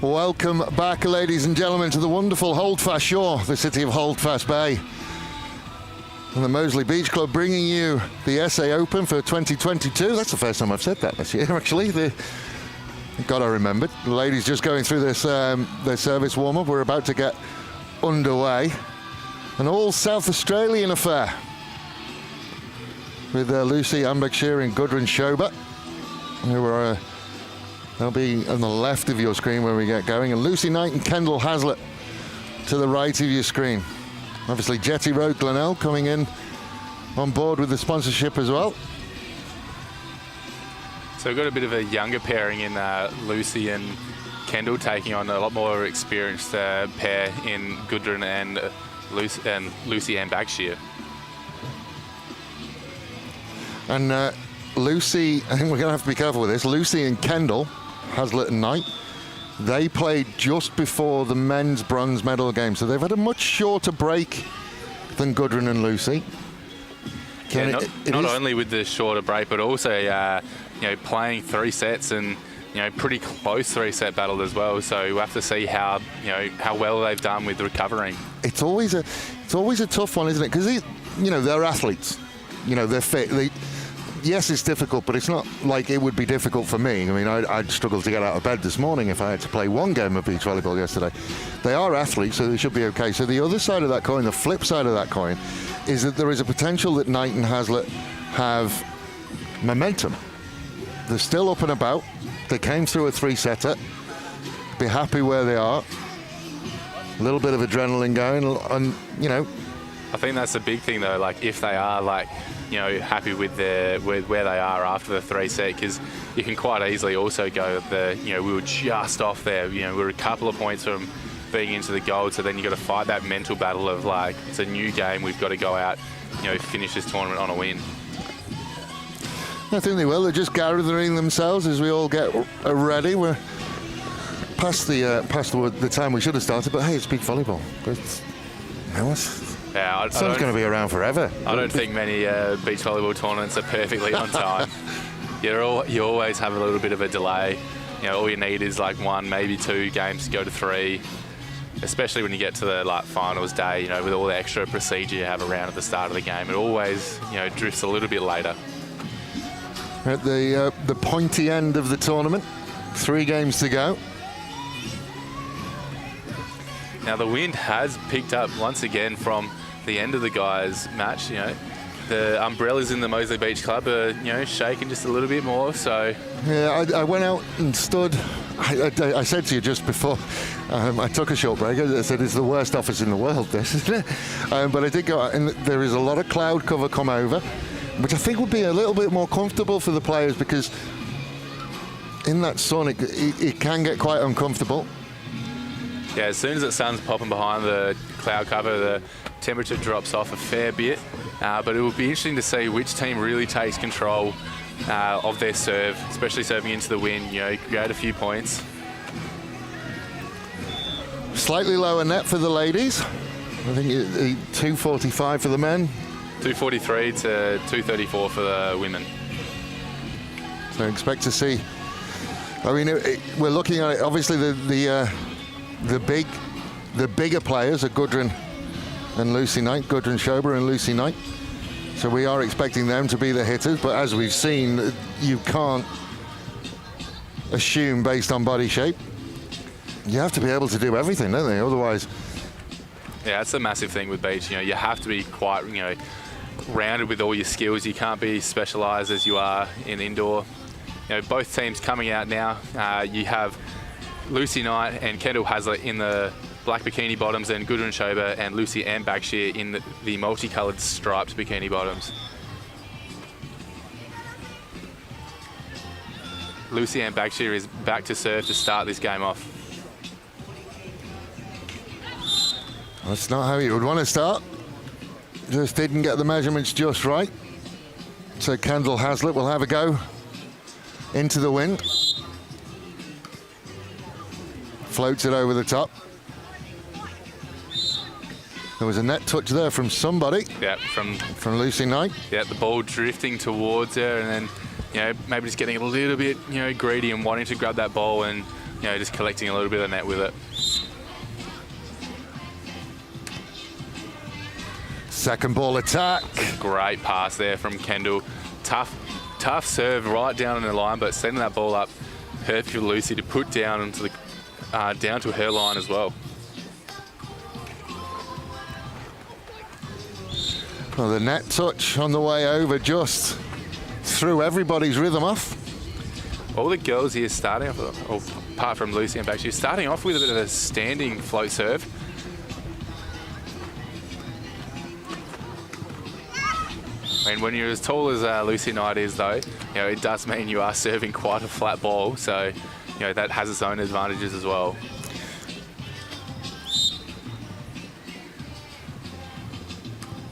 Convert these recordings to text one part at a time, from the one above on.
Welcome back, ladies and gentlemen, to the wonderful Holdfast Shore, the city of Holdfast Bay. And the Moseley Beach Club bringing you the SA Open for 2022. That's the first time I've said that this year, actually. God, I remembered. The ladies just going through this their service warm-up. We're about to get underway. An all South Australian affair with Lucy Ambakshir and Gudrun Schober, who are they'll be on the left of your screen when we get going, and Lucy Knight and Kendall Hazlitt to the right of your screen. Obviously Jetty Road Glenelg coming in on board with the sponsorship as well. So we've got a bit of a younger pairing in Lucy and Kendall, taking on a lot more experienced pair in Gudrun and Lucy Ambakshir. And Lucy, I think we're going to have to be careful with this. Lucy and Kendall, Hazlitt and Knight, they played just before the men's bronze medal game, so they've had a much shorter break than Gudrun and Lucy. Not only with the shorter break, but also playing 3 sets and pretty close 3-set battle as well. So we'll have to see how well they've done with recovering. It's always a tough one, isn't it? Because they're athletes. They're fit. Yes, it's difficult, but it's not like it would be difficult for me. I mean, I'd struggle to get out of bed this morning if I had to play one game of beach volleyball yesterday. They are athletes, so they should be okay. So the other side of that coin, the flip side of that coin, is that there is a potential that Knight and Hazlitt have momentum. They're still up and about. They came through a 3-setter. Be happy where they are. A little bit of adrenaline going, and I think that's the big thing, though. Like, if they are happy with where they are after the 3-set, because you can quite easily also go we were just off there. We were a couple of points from being into the gold, so then you've got to fight that mental battle of it's a new game. We've got to go out, finish this tournament on a win. I think they will. They're just gathering themselves as we all get ready. We're past the time we should have started, but hey, it's beach volleyball. Sun's going to be around forever. I don't think many beach volleyball tournaments are perfectly on time. You always have a little bit of a delay. All you need is 1, maybe 2 games to go to 3. Especially when you get to the finals day, with all the extra procedure you have around at the start of the game, it always drifts a little bit later. At the pointy end of the tournament, 3 games to go. Now the wind has picked up once again from the end of the guys' match. The umbrellas in the Moseley Beach Club are shaking just a little bit more. So yeah, I went out and stood. I said to you just before I took a short break, I said it's the worst office in the world, this, isn't it? But I did go out, and there is a lot of cloud cover come over, which I think would be a little bit more comfortable for the players, because in that sun it can get quite uncomfortable. Yeah, as soon as the sun's popping behind the cloud cover, the temperature drops off a fair bit. But it will be interesting to see which team really takes control of their serve, especially serving into the wind, create a few points. Slightly lower net for the ladies. I think 245 for the men. 243 to 234 for the women. So expect to see. I mean, we're looking at it. Obviously, the bigger players are Gudrun and Lucy Knight, Gudrun Schober and Lucy Knight. So we are expecting them to be the hitters, but as we've seen, you can't assume based on body shape. You have to be able to do everything, don't they? Otherwise. Yeah, that's a massive thing with beach. You have to be quite, rounded with all your skills. You can't be specialised as you are in indoor. Both teams coming out now. You have Lucy Knight and Kendall Hazlitt in the black bikini bottoms, and Gudrun Schober and Lucy Ambakshir in the multicoloured striped bikini bottoms. Lucy Ambakshir is back to serve to start this game off. That's not how you would want to start. Just didn't get the measurements just right. So Kendall Hazlitt will have a go into the wind. Floats it over the top. There was a net touch there from somebody. Yeah, from Lucy Knight. Yeah, the ball drifting towards her, and then maybe just getting a little bit greedy and wanting to grab that ball and just collecting a little bit of net with it. Second ball attack. Great pass there from Kendall. Tough serve right down on the line, but setting that ball up perfect for Lucy to put down into the down to her line as well. Well, the net touch on the way over just threw everybody's rhythm off. All the girls here starting off, or apart from Lucy and Bakshi, starting off with a bit of a standing float serve. And when you're as tall as Lucy Knight is, though, it does mean you are serving quite a flat ball. So, that has its own advantages as well.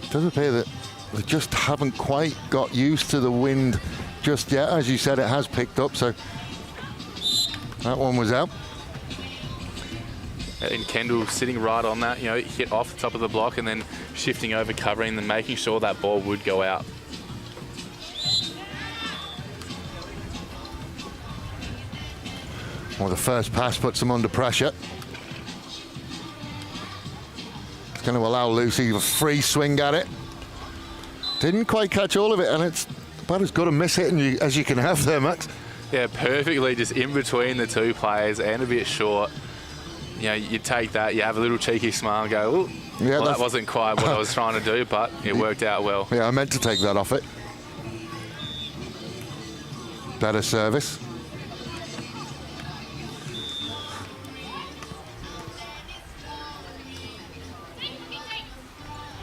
It does appear that they just haven't quite got used to the wind just yet. As you said, it has picked up, so that one was out. And Kendall sitting right on that, hit off the top of the block and then shifting over, covering, and making sure that ball would go out. Well, the first pass puts them under pressure. It's going to allow Lucy a free swing at it. Didn't quite catch all of it, and it's about as good a miss hitting as you can have there, Max. Yeah, perfectly just in between the two players and a bit short. You take that, you have a little cheeky smile and go, oh, yeah, well, that wasn't quite what I was trying to do, but it worked out well. Yeah, I meant to take that off it. Better service.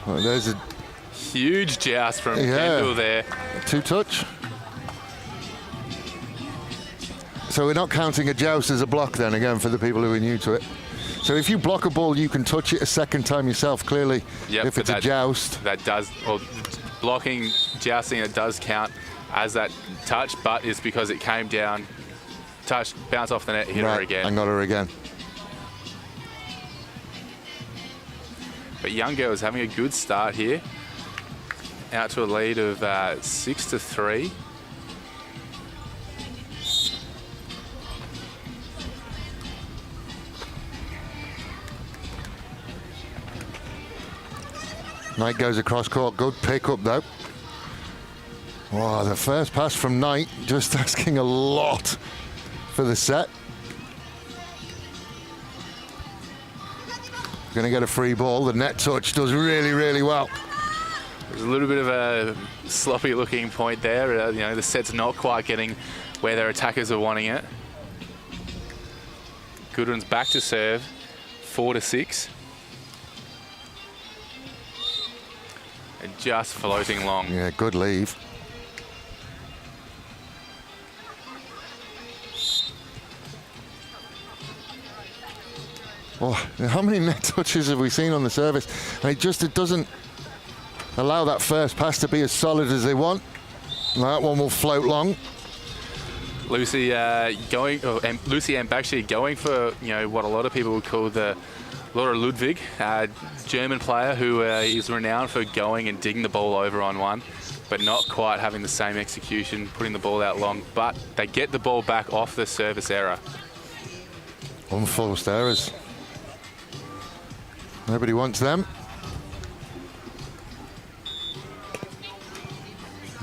Well, there's a huge joust from Kendall there. Two touch. So we're not counting a joust as a block then, again, for the people who are new to it. So if you block a ball, you can touch it a second time yourself, clearly, if it's a joust. That does, well, blocking, jousting, it does count as that touch, but it's because it came down, touched, bounced off the net, hit her again. And got her again. But young girls having a good start here. Out to a lead of 6-3. Knight goes across court. Good pick up though. Wow, the first pass from Knight, just asking a lot for the set. Going to get a free ball. The net touch does really, really well. There's a little bit of a sloppy looking point there. The set's not quite getting where their attackers are wanting it. Goodwin's back to serve, 4-6. And just floating long. Yeah, good leave. Oh, how many net touches have we seen on the service? And it doesn't allow that first pass to be as solid as they want. That one will float long. Lucy and Bakshi going for what a lot of people would call the Laura Ludwig, German player who is renowned for going and digging the ball over on one, but not quite having the same execution, putting the ball out long. But they get the ball back off the service error. Unforced errors. Nobody wants them.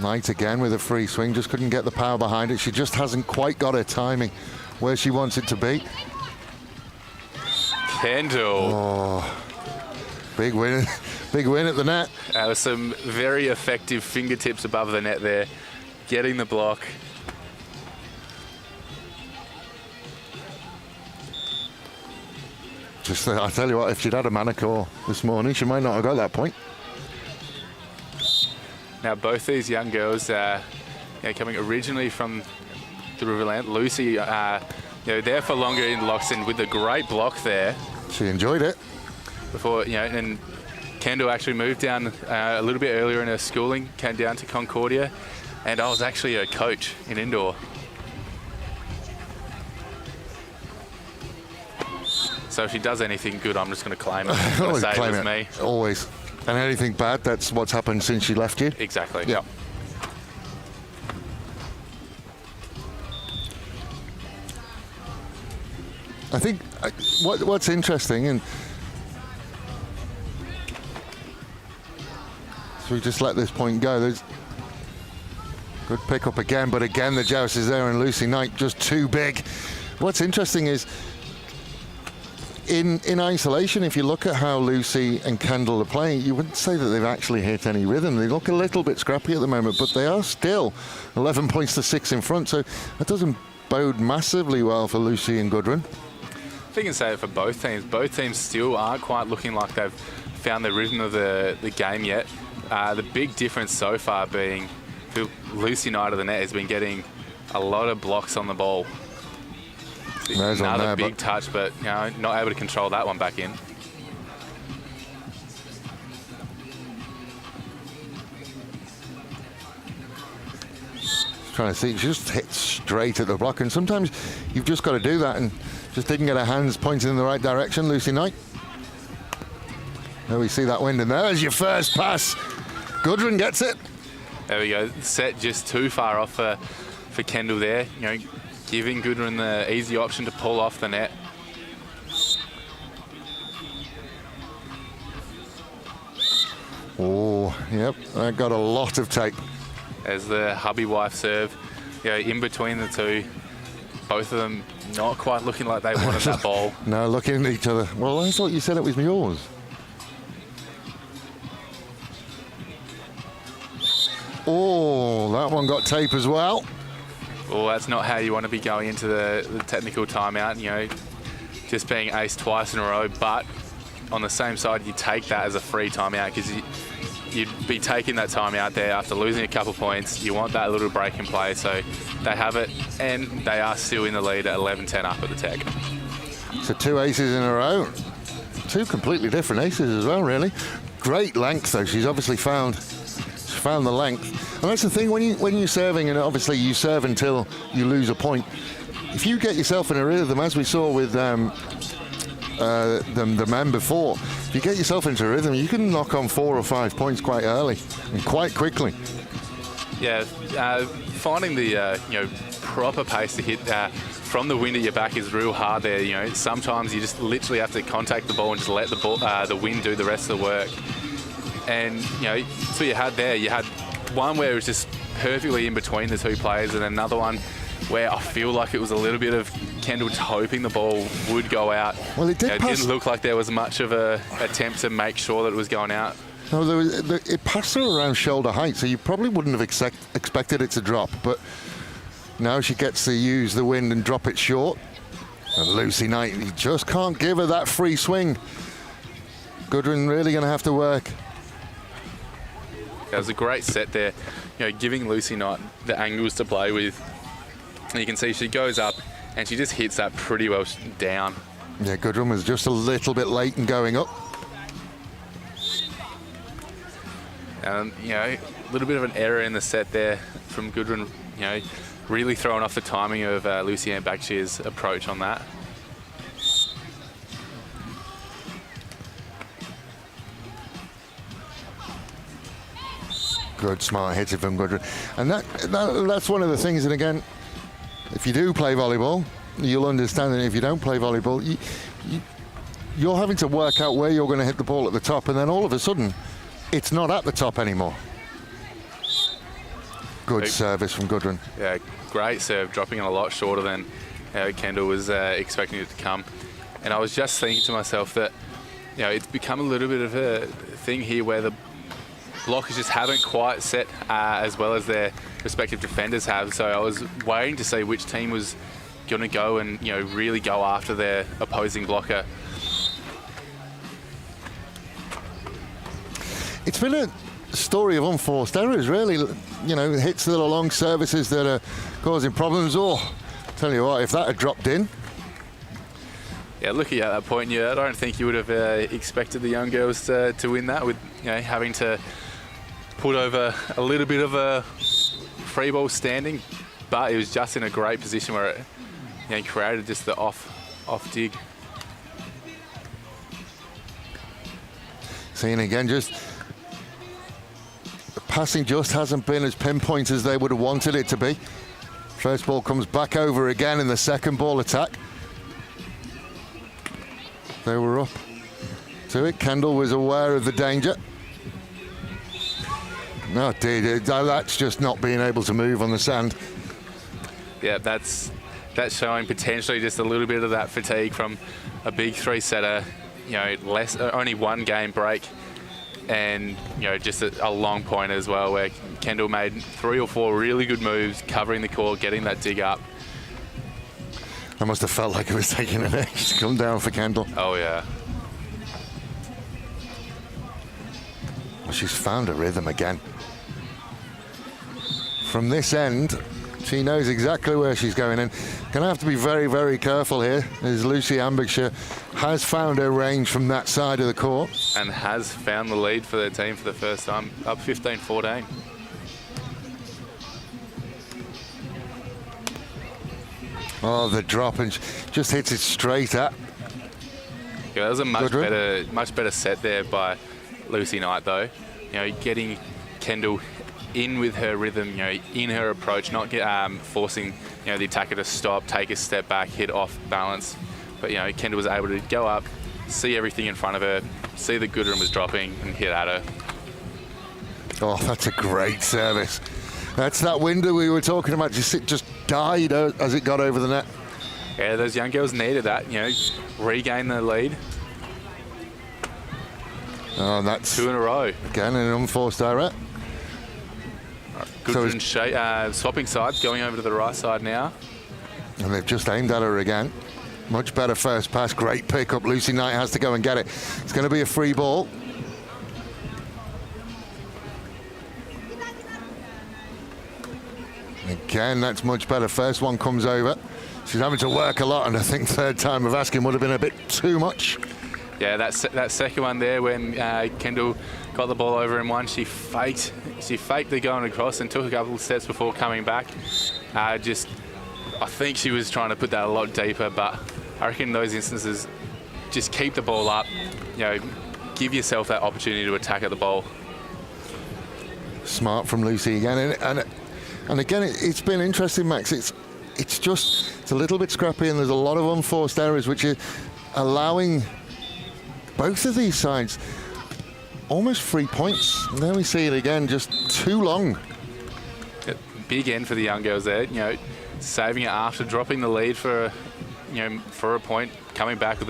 Knight again with a free swing, just couldn't get the power behind it. She just hasn't quite got her timing where she wants it to be. Kendall. Oh, big win, big win at the net. Some very effective fingertips above the net there, getting the block. I tell you what, if she'd had a manicure this morning, she might not have got that point. Now both these young girls coming originally from the Riverland. Lucy, there for longer in Loxton with a great block there. She enjoyed it. Before, and Kendall actually moved down a little bit earlier in her schooling, came down to Concordia, and I was actually a coach in indoor. So if she does anything good, I'm just going to claim it. Always say claim it was it. me. Always. And anything bad, that's what's happened since she left you. Exactly. Yeah. I think what's interesting, and so we just let this point go. There's good pick up again, but again the joust is there, and Lucy Knight just too big. What's interesting is in isolation, if you look at how Lucy and Kendall are playing, you wouldn't say that they've actually hit any rhythm. They look a little bit scrappy at the moment, but they are still 11 points to 6 in front, so that doesn't bode massively well for Lucy and Gudrun. I think I can say it for both teams. Both teams still aren't quite looking like they've found the rhythm of the game yet. The big difference so far being for Lucy Knight of the net has been getting a lot of blocks on the ball. There's another big touch, but not able to control that one back in. Trying to see, she just hit straight at the block, and sometimes you've just got to do that, and just didn't get her hands pointed in the right direction, Lucy Knight. There we see that wind, and there's your first pass. Gudrun gets it. There we go. Set just too far off for Kendall there. Giving Gudrun the easy option to pull off the net. Oh, yep, that got a lot of tape. As the hubby-wife serve, in between the two, both of them not quite looking like they wanted that ball. No, looking at each other. Well, I thought you said it was yours. Oh, that one got tape as well. Well, that's not how you want to be going into the technical timeout, just being aced twice in a row. But on the same side, you take that as a free timeout because you'd be taking that timeout there after losing a couple points. You want that little break in play, so they have it, and they are still in the lead at 11-10 up at the tech. So 2 aces in a row. 2 completely different aces as well, really. Great length, though. She's obviously found the length. And that's the thing, when you're serving, and obviously you serve until you lose a point, if you get yourself in a rhythm, as we saw with the men before, if you get yourself into a rhythm, you can knock on 4 or 5 points quite early and quite quickly. Yeah, finding the proper pace to hit from the wind at your back is real hard there. Sometimes you just literally have to contact the ball and just let the wind do the rest of the work. And so you had there. You had one where it was just perfectly in between the two players, and another one where I feel like it was a little bit of Kendall hoping the ball would go out. Well, it did. It didn't look like there was much of a attempt to make sure that it was going out. No, it passed her around shoulder height, so you probably wouldn't have expected it to drop. But now she gets to use the wind and drop it short. And Lucy Knight, you just can't give her that free swing. Gudrun really going to have to work. It was a great set there, giving Lucy Knight the angles to play with. And you can see she goes up and she just hits that pretty well down. Yeah, Gudrun was just a little bit late in going up. And, a little bit of an error in the set there from Gudrun, really throwing off the timing of Lucianne Bakshir's approach on that. Good, smart hits it from Gudrun. And that's one of the things, and again, if you do play volleyball, you'll understand that if you don't play volleyball, you're having to work out where you're going to hit the ball at the top, and then all of a sudden, it's not at the top anymore. Good service from Gudrun. Yeah, great serve, dropping it a lot shorter than Kendall was expecting it to come. And I was just thinking to myself that, it's become a little bit of a thing here where the blockers just haven't quite set as well as their respective defenders have. So I was waiting to see which team was going to go and really go after their opposing blocker. It's been a story of unforced errors, really. Hits that are long, services that are causing problems. Tell you what, if that had dropped in. Yeah, looking at that point, I don't think you would have expected the young girls to win that with having to put over a little bit of a free ball standing, but it was just in a great position where it created just the off dig. Seeing again, just the passing just hasn't been as pinpoint as they would have wanted it to be. First ball comes back over again in the second ball attack. they were up to it. Kendall was aware of the danger. No, dude, that's just not being able to move on the sand. Yeah, that's showing potentially just a little bit of that fatigue from a big three-setter. You know, only one game break, and you know, just a long point as well, where Kendall made 3 or 4 really good moves, covering the court, getting that dig up. I must have felt like it was taking an age to come down for Kendall. Oh yeah. Well, she's found a rhythm again. From this end, she knows exactly where she's going in. Gonna have to be very, very careful here, as Lucy Ambigshire has found her range from that side of the court. And has found the lead for their team for the first time, up 15-14. Oh, the drop, and just hits it straight at. Yeah, that was a much better set there by Lucy Knight, though. You know, getting Kendall in with her rhythm, you know, in her approach, not forcing, you know, the attacker to stop, take a step back, hit off balance. But, you know, Kendall was able to go up, see everything in front of her, see that Goodwin was dropping, and hit at her. Oh, that's a great service. That's that window we were talking about. Just died as it got over the net. Yeah, those young girls needed that, you know, regain their lead. Oh, that's 2 in a row. Again, an unforced error. Goodwin swapping sides, going over to the right side now. And they've just aimed at her again. Much better first pass, great pickup. Lucy Knight has to go and get it. It's going to be a free ball. Again, that's much better. First one comes over. She's having to work a lot, and I think third time of asking would have been a bit too much. Yeah, that second one there, when Kendall got the ball over in one, she faked the going across and took a couple of steps before coming back. I think she was trying to put that a lot deeper, but I reckon in those instances, just keep the ball up. You know, give yourself that opportunity to attack at the ball. Smart from Lucy again, and again, it's been interesting, Max. It's a little bit scrappy, and there's a lot of unforced errors, which is allowing both of these sides almost 3 points. And there we see it again, just too long. Big end for the young girls there. You know, saving it after dropping the lead for a point, coming back with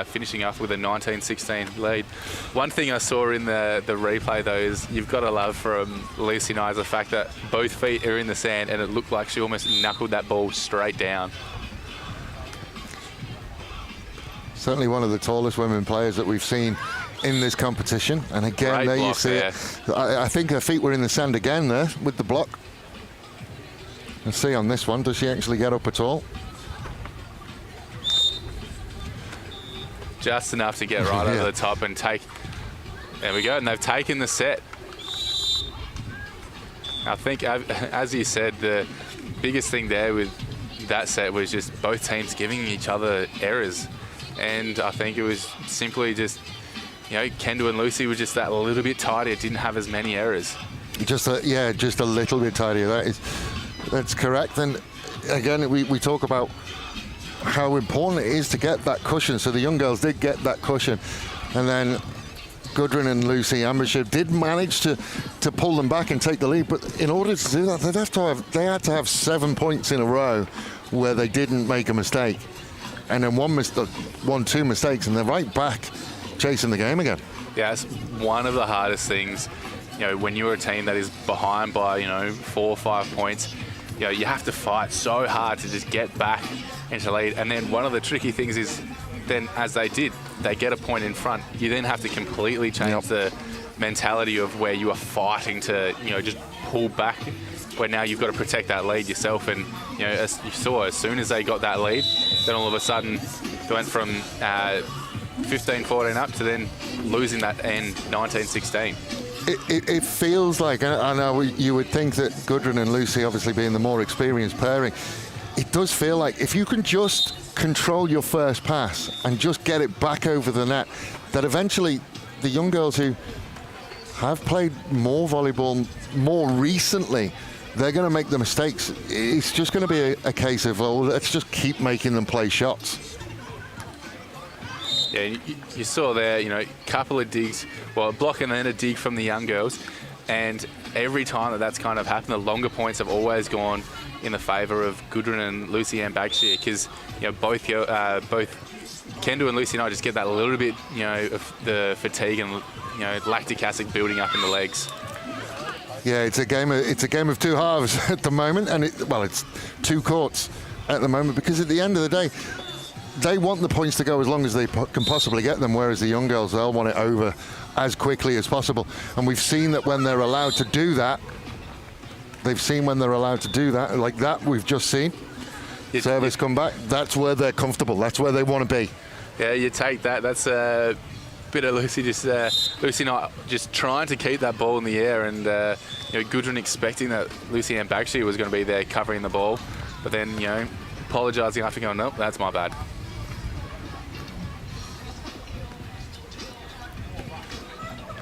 finishing off with a 19-16 lead. One thing I saw in the replay though is you've got to love from Lucy Knight the fact that both feet are in the sand, and it looked like she almost knuckled that ball straight down. Certainly one of the tallest women players that we've seen in this competition. And again, Great there you block see there. it. I think her feet were in the sand again there with the block. Let's see on this one, does she actually get up at all? Just enough to get right over the top and take. There we go, and they've taken the set. I think, as you said, the biggest thing there with that set was just both teams giving each other errors. And I think it was simply just, you know, Kendall and Lucy were just that little bit tighter, didn't have as many errors. Just a little bit tidier. That's correct. And again, we talk about how important it is to get that cushion. So the young girls did get that cushion, and then Goodwin and Lucy Ambigshire did manage to pull them back and take the lead. But in order to do that, they had to have 7 points in a row where they didn't make a mistake. And then two mistakes, and they're right back chasing the game again. Yeah, it's one of the hardest things, you know, when you're a team that is behind by, you know, 4 or 5 points. You know, you have to fight so hard to just get back into lead. And then one of the tricky things is then, as they get a point in front, you then have to completely change the mentality of where you are fighting to, you know, just pull back, where now you've got to protect that lead yourself. And, you know, as you saw, as soon as they got that lead, then all of a sudden they went from 15-14 up to then losing that end 19-16. It feels like, I know you would think that Goodwin and Lucy obviously being the more experienced pairing, it does feel like if you can just control your first pass and just get it back over the net, that eventually the young girls who have played more volleyball more recently, they're going to make the mistakes. It's just going to be a case of, well, let's just keep making them play shots. Yeah, you saw there, a couple of digs, well, a block and then a dig from the young girls. And every time that's kind of happened, the longer points have always gone in the favour of Gudrun and Lucy-Ann Bagshire, because, both Kendall and Lucy and I just get that little bit, of the fatigue and, lactic acid building up in the legs. Yeah, it's a game of two halves at the moment, and it's two courts at the moment, because at the end of the day, they want the points to go as long as they can possibly get them, whereas the young girls, they'll want it over as quickly as possible. And we've seen that when they're allowed to do that, like that we've just seen, service come back, that's where they're comfortable, that's where they want to be. Yeah, you take that. That's a bit of Lucy not just trying to keep that ball in the air, and Gudrun expecting that Lucy-Ann Bagshire was going to be there covering the ball, but then, apologising after going, nope, that's my bad.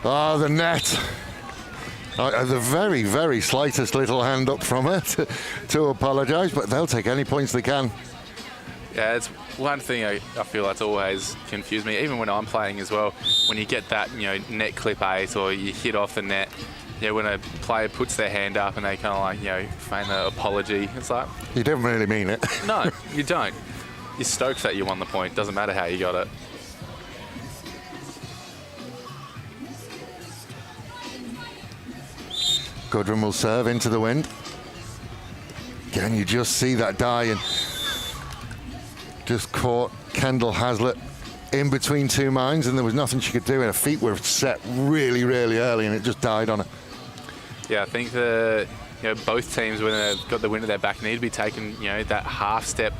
Oh, the net. The very, very slightest little hand up from her to apologise, but they'll take any points they can. Yeah, it's one thing I feel that's always confused me, even when I'm playing as well. When you get that, net clip 8 or you hit off the net, when a player puts their hand up and they kind of feign the apology, it's like... You don't really mean it. No, you don't. You're stoked that you won the point. Doesn't matter how you got it. Gudrun will serve into the wind. Again, you just see that die and just caught Kendall Hazlitt in between two mines, and there was nothing she could do, and her feet were set really, really early, and it just died on her. Yeah, I think both teams, when they've got the wind at their back, need to be taking that half step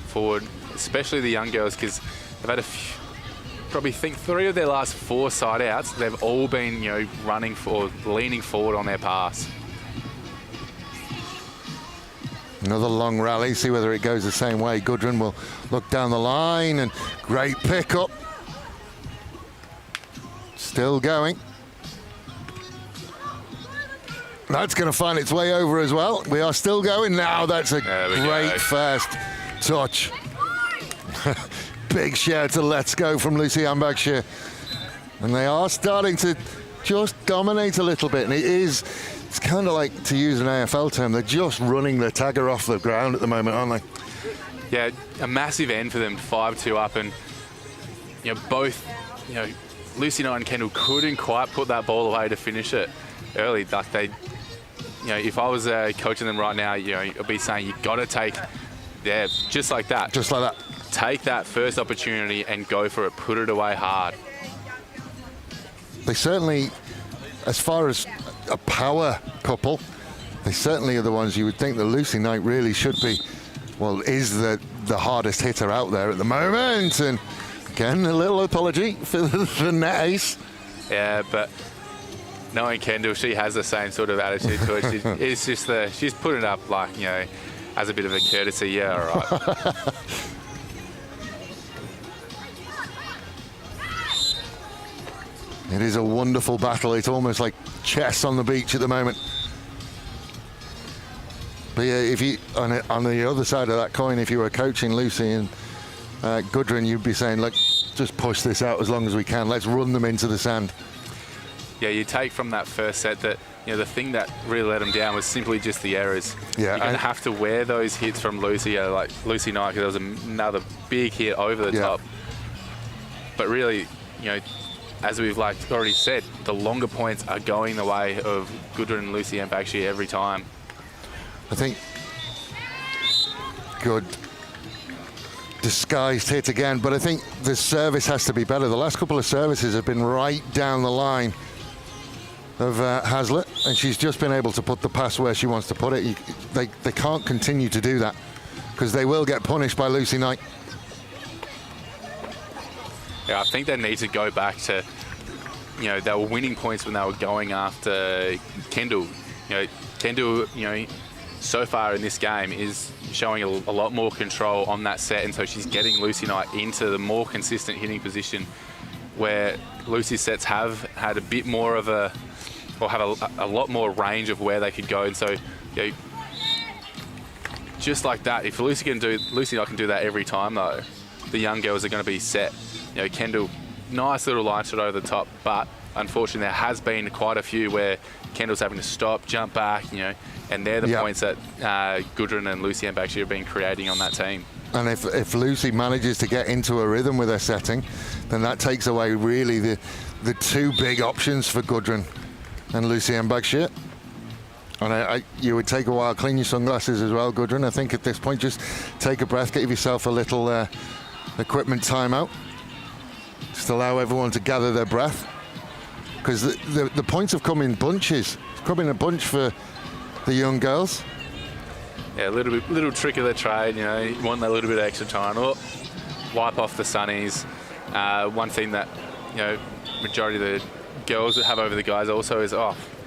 forward, especially the young girls, because they've had probably 3 of their last 4 side outs, they've all been running for, leaning forward on their pass. Another long rally, see whether it goes the same way. Gudrun will look down the line, and great pickup. Still going. That's going to find its way over as well. We are still going now. That's a great first touch. Big shout to let's go from Lucy-Ann Bagshire. And they are starting to just dominate a little bit. And it's kind of like, to use an AFL term, they're just running the tagger off the ground at the moment, aren't they? Yeah, a massive end for them, 5-2 up. And, both, Lucy and Kendall couldn't quite put that ball away to finish it early. Like they, if I was coaching them right now, I'd be saying, you got to take, just like that. Just like that. Take that first opportunity and go for it. Put it away hard. They certainly, as far as a power couple, they certainly are the ones you would think that Lucy Knight really should be, is the hardest hitter out there at the moment. And again, a little apology for the net ace. Yeah, but knowing Kendall, she has the same sort of attitude to it. It's just she's putting it up like, as a bit of a courtesy. Yeah, all right. It is a wonderful battle. It's almost like chess on the beach at the moment. But yeah, if you on the other side of that coin, if you were coaching Lucy and Gudrun, you'd be saying, look, just push this out as long as we can. Let's run them into the sand. Yeah, you take from that first set that the thing that really let them down was simply just the errors. Yeah, you're going to have to wear those hits from Lucy, like Lucy Knight, because there was another big hit over the top. But really, as we've already said, the longer points are going the way of Gudrun and Lucy-Ann Bagshire every time. I think good disguised hit again, but I think the service has to be better. The last couple of services have been right down the line of Hazlitt, and she's just been able to put the pass where she wants to put it. They can't continue to do that, because they will get punished by Lucy Knight. Yeah, I think they need to go back to, they were winning points when they were going after Kendall. Kendall, so far in this game is showing a lot more control on that set, and so she's getting Lucy Knight into the more consistent hitting position, where Lucy's sets have had a bit more of have a lot more range of where they could go. And so, just like that, if Lucy Knight can do that every time, though, the young girls are going to be set Kendall, nice little line shot over the top, but unfortunately there has been quite a few where Kendall's having to stop, jump back, and they're the points that Gudrun and Lucy Ambakshir have been creating on that team. And if Lucy manages to get into a rhythm with her setting, then that takes away really the two big options for Gudrun and Lucy Ambakshir. And you would take a while, clean your sunglasses as well, Gudrun. I think at this point, just take a breath, give yourself a little equipment timeout. Just allow everyone to gather their breath. Because the points have come in bunches. It's come in a bunch for the young girls. Yeah, a little trick of the trade, you want a little bit of extra time. Oh, wipe off the sunnies. One thing that, majority of the girls that have over the guys also is,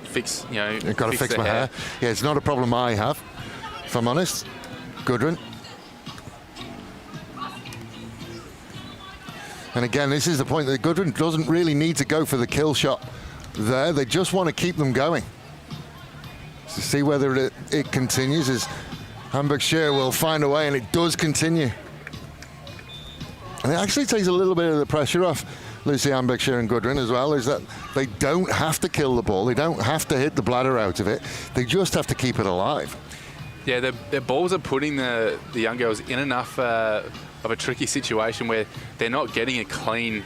fix, I've got to fix my hair. Yeah, it's not a problem I have, if I'm honest. Gudrun. And again, this is the point that Gudrun doesn't really need to go for the kill shot there. They just want to keep them going. To see whether it continues, as Ambakshir will find a way, and it does continue. And it actually takes a little bit of the pressure off Lucy Ambakshir and Gudrun as well, is that they don't have to kill the ball. They don't have to hit the bladder out of it. They just have to keep it alive. Yeah, their balls are putting the young girls in enough of a tricky situation where they're not getting a clean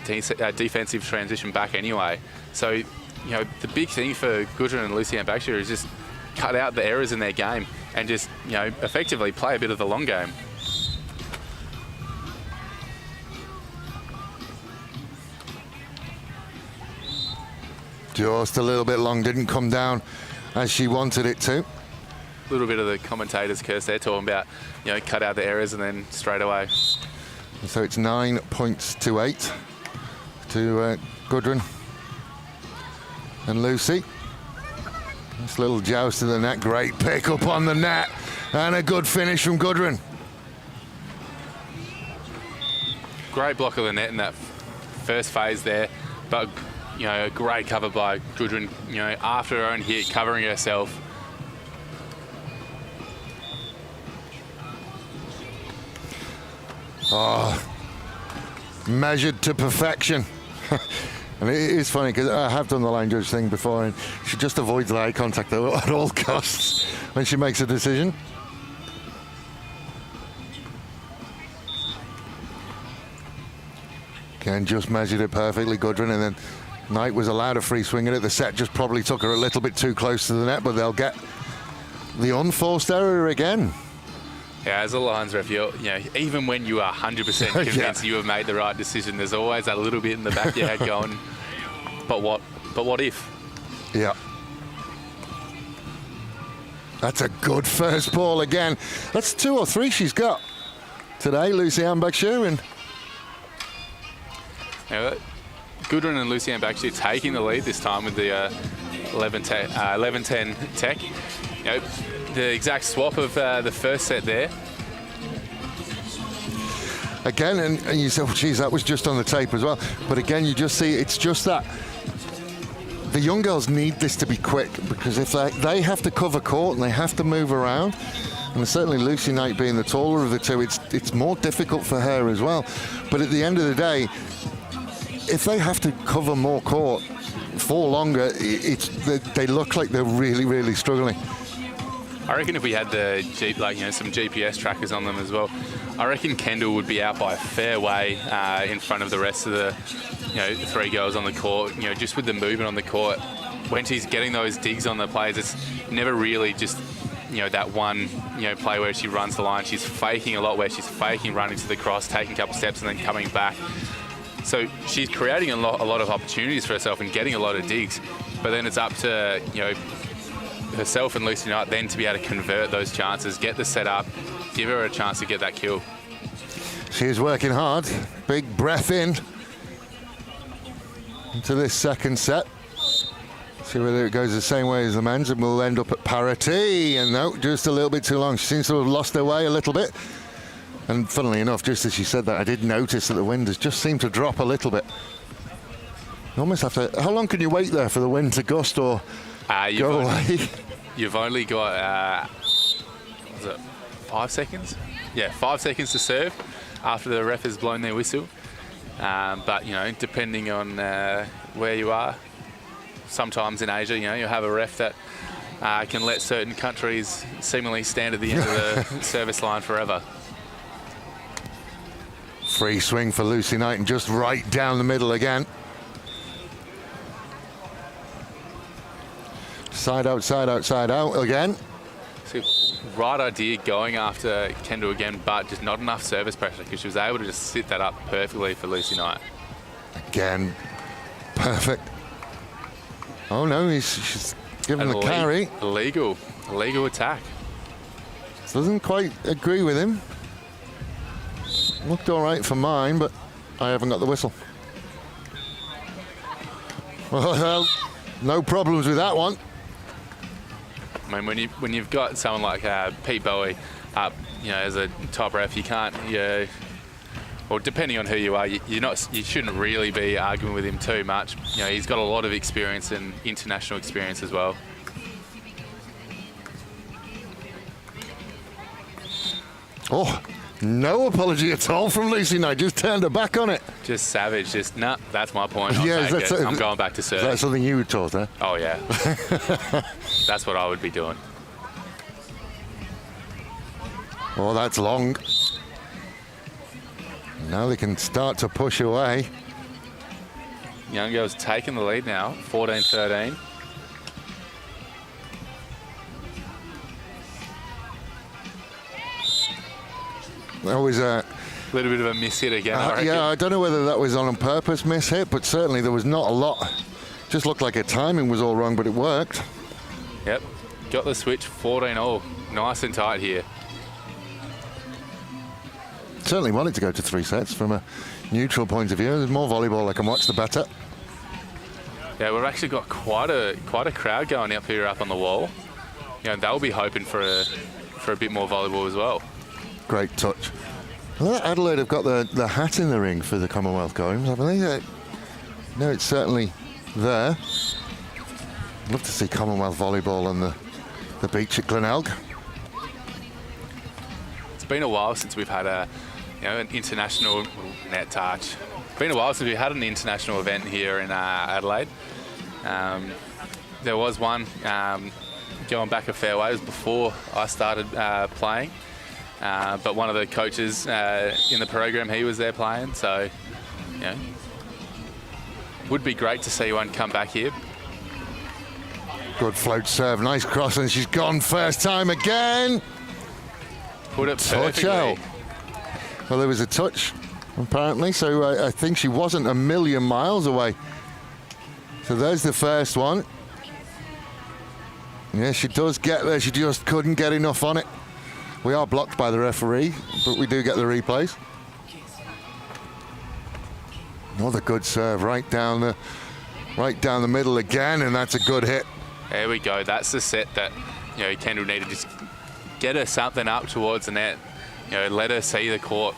defensive transition back anyway. So, the big thing for Gudrun and Lucy Ambakshir is just cut out the errors in their game and just, effectively play a bit of the long game. Just a little bit long, didn't come down as she wanted it to. A little bit of the commentators' curse there, talking about, cut out the errors and then straight away. So it's 9 points to 8 to Gudrun and Lucy. This little joust to the net, great pick up on the net, and a good finish from Gudrun. Great block of the net in that first phase there, but a great cover by Gudrun, after her own hit, covering herself. Measured to perfection. And it is funny because I have done the line judge thing before, and she just avoids eye contact at all costs when she makes a decision. Again, just measured it perfectly, Gudrun, and then Knight was allowed a free swing at it. The set just probably took her a little bit too close to the net, but they'll get the unforced error again. Yeah, as a lines ref, even when you are 100% convinced you have made the right decision, there's always that little bit in the back of your head going, but what if? Yeah. That's a good first ball again. That's 2 or 3 she's got today, Lucy Ambakshir. Gudrun and Lucy Ambakshir taking the lead this time with the 11-10 tech. The exact swap of the first set there. Again, and you say, oh, geez, that was just on the tape as well. But again, you just see it's just that the young girls need this to be quick, because if they have to cover court and they have to move around, and certainly Lucy Knight being the taller of the two, it's more difficult for her as well. But at the end of the day, if they have to cover more court for longer, they look like they're really, really struggling. I reckon if we had some GPS trackers on them as well, I reckon Kendall would be out by a fair way in front of the rest of the 3 girls on the court. Just with the movement on the court, when she's getting those digs on the players, it's never really just that one play where she runs the line. She's faking a lot, where she's faking running to the cross, taking a couple steps and then coming back. So she's creating a lot of opportunities for herself and getting a lot of digs. But then it's up to herself and Lucy Knight then to be able to convert those chances, get the set up, give her a chance to get that kill. She is working hard. Big breath into this second set. See whether it goes the same way as the men's, and we'll end up at parity. And no, just a little bit too long. She seems to have lost her way a little bit. And funnily enough, just as she said that, I did notice that the wind has just seemed to drop a little bit. You almost have to. How long can you wait there for the wind to gust or go away? You've only got 5 seconds? Yeah, 5 seconds to serve after the ref has blown their whistle. But, you know, depending on where you are, sometimes in Asia, you know, you'll have a ref that can let certain countries seemingly stand at the end of the service line forever. Free swing for Lucy Knight, and just right down the middle again. Side out, side out, side out again. So, right idea going after Kendall again, but just not enough service pressure, because she was able to just sit that up perfectly for Lucy Knight. Again, perfect. Oh no, she's given the carry. Illegal attack. Doesn't quite agree with him. Looked all right for mine, but I haven't got the whistle. Well, no problems with that one. I mean, when you've got someone like Pete Bowie up, you know, as a top ref, you can't, or depending on who you are, you shouldn't really be arguing with him too much. You know, he's got a lot of experience and international experience as well. Oh, no apology at all from Lucy Knight. Just turned her back on it. Just savage. Just, nah, that's my point. I'm going back to serve. Is that something you would taught her? Oh, yeah. That's what I would be doing. Oh, that's long. Now they can start to push away. Young girl's taking the lead now, 14-13. That was a little bit of a miss hit again. yeah, I don't know whether that was on purpose miss hit, but certainly there was not a lot. Just looked like her timing was all wrong, but it worked. Yep, got the switch, 14-all. Nice and tight here. Certainly wanted to go to 3 sets from a neutral point of view. There's more volleyball I can watch, the better. Yeah, we've actually got quite a crowd going up here up on the wall. You know, they'll be hoping for a bit more volleyball as well. Great touch. Well, Adelaide have got the hat in the ring for the Commonwealth Games, haven't they? No, it's certainly there. Love to see Commonwealth volleyball on the beach at Glenelg. It's been a while since we've had an international net touch. It's been a while since we had an international event here in Adelaide. There was one going back a fair way. It was before I started playing. But one of the coaches in the program, he was there playing, so, you know, would be great to see one come back here. Good float serve, nice cross, and she's gone first time again. Put it perfectly. Out. Well, there was a touch, apparently, so I think she wasn't a million miles away. So there's the first one. Yeah, she does get there, she just couldn't get enough on it. We are blocked by the referee, but we do get the replays. Another good serve right down the middle again, and that's a good hit. There we go. That's the set that, you know, Kendall needed to just get her something up towards the net. You know, let her see the court.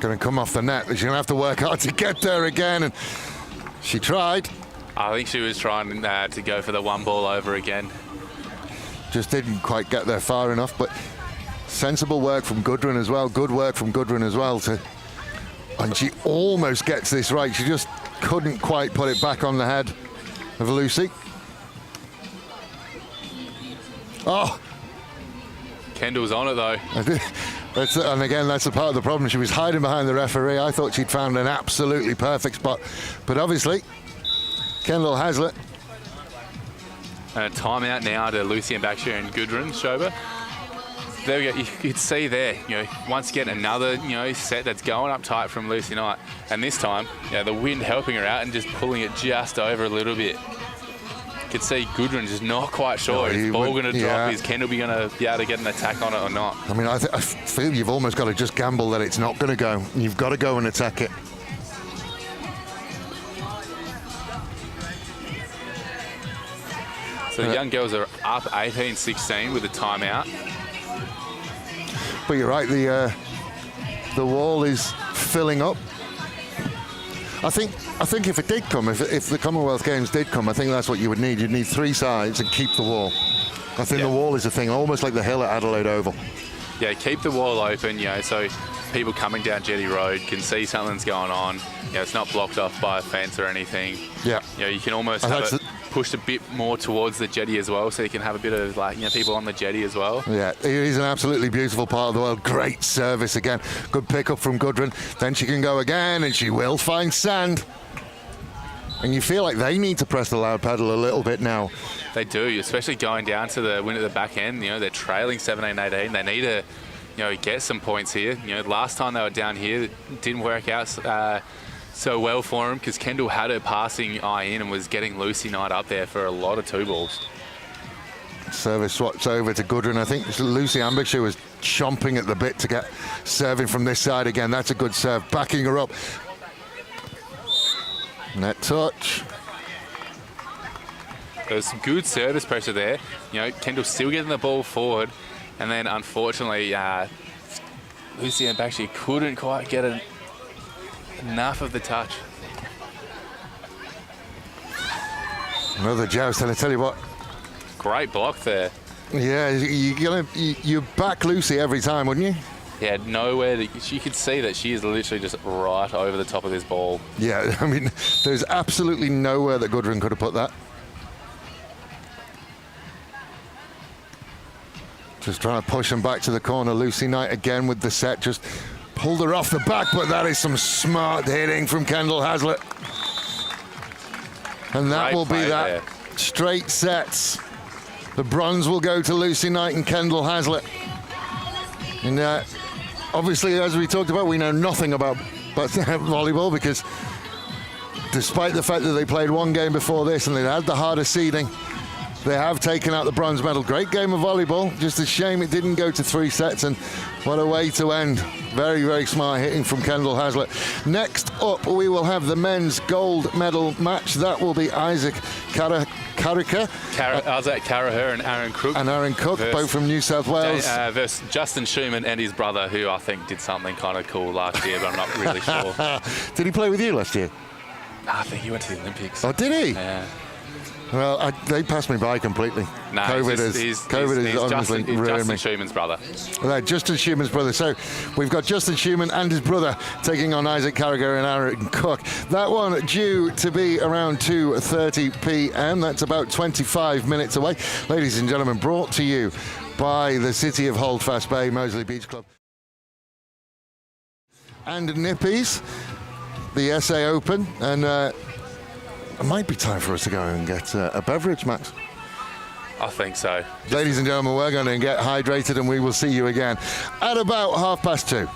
Going to come off the net. She's going to have to work hard to get there again, and she tried. I think she was trying to go for the one ball over again. Just didn't quite get there far enough, but sensible work from Gudrun as well. Good work from Gudrun as well. And she almost gets this right. She just couldn't quite put it back on the head of Lucy. Oh! Kendall's on it, though. And again, that's a part of the problem. She was hiding behind the referee. I thought she'd found an absolutely perfect spot. But obviously, Kendall Hazlitt. And a timeout now to Lucy and Bakshir and Gudrun Schober. There we go. You could see there, you know, once again, another, you know, set that's going up tight from Lucy Knight. And this time, you know, the wind helping her out and just pulling it just over a little bit. You could see Gudrun just not quite sure. Is the ball going to drop? Is Kendall going to be able to get an attack on it or not? I mean, I feel you've almost got to just gamble that it's not going to go. You've got to go and attack it. So the young girls are up 18-16 with a timeout. But you're right, the wall is filling up. I think if it did come, if the Commonwealth Games did come, I think that's what you would need. You'd need 3 sides and keep the wall. I think the wall is a thing, almost like the hill at Adelaide Oval. Yeah, keep the wall open, so people coming down Jetty Road can see something's going on. It's not blocked off by a fence or anything. Yeah. You can almost have it pushed a bit more towards the jetty as well, so you can have a bit of people on the jetty as well. Yeah, it is an absolutely beautiful part of the world. Great service again. Good pick up from Gudrun. Then she can go again, and she will find sand. And you feel like they need to press the loud pedal a little bit now. They do, especially going down to the win at the back end. They're trailing 17-18. They need to, get some points here. Last time they were down here, it didn't work out so well for them because Kendall had her passing eye in and was getting Lucy Knight up there for a lot of 2 balls. Service swaps over to Gudrun. I think Lucy Ambisher was chomping at the bit to get serving from this side again. That's a good serve, backing her up. Net touch. There's some good service pressure there. Kendall still getting the ball forward, and then unfortunately, Lucy Ambisher couldn't quite get enough of the touch. Another joust, and I tell you what. Great block there. Yeah, you back Lucy every time, wouldn't you? Yeah, nowhere. You could see that she is literally just right over the top of this ball. Yeah, I mean, there's absolutely nowhere that Gudrun could have put that. Just trying to push them back to the corner. Lucy Knight again with the set, just pulled her off the back, but that is some smart hitting from Kendall Hazlitt. And that will be that there. Straight sets. The bronze will go to Lucy Knight and Kendall Hazlitt. And obviously, as we talked about, we know nothing about volleyball because despite the fact that they played 1 game before this and they had the harder seeding, they have taken out the bronze medal. Great game of volleyball. Just a shame it didn't go to 3 sets, and what a way to end. Very, very smart hitting from Kendall Hazlitt. Next up, we will have the men's gold medal match. That will be Isaac Carricker. Isaac Carricker and Aaron Cook. And Aaron Cook, both from New South Wales. Versus Justin Schumann and his brother, who I think did something kind of cool last year, but I'm not really sure. Did he play with you last year? I think he went to the Olympics. Oh, did he? Yeah. Well, they passed me by completely. No, COVID is honestly ruined me. Justin Schumann's brother. Right, Justin Schumann's brother. So we've got Justin Schumann and his brother taking on Isaac Carriger and Aaron Cook. That one due to be around 2:30 p.m. That's about 25 minutes away. Ladies and gentlemen, brought to you by the City of Holdfast Bay, Moseley Beach Club. And Nippies, the SA Open, and it might be time for us to go and get a beverage, Max. I think so. Ladies and gentlemen, we're going to get hydrated and we will see you again at about 2:30.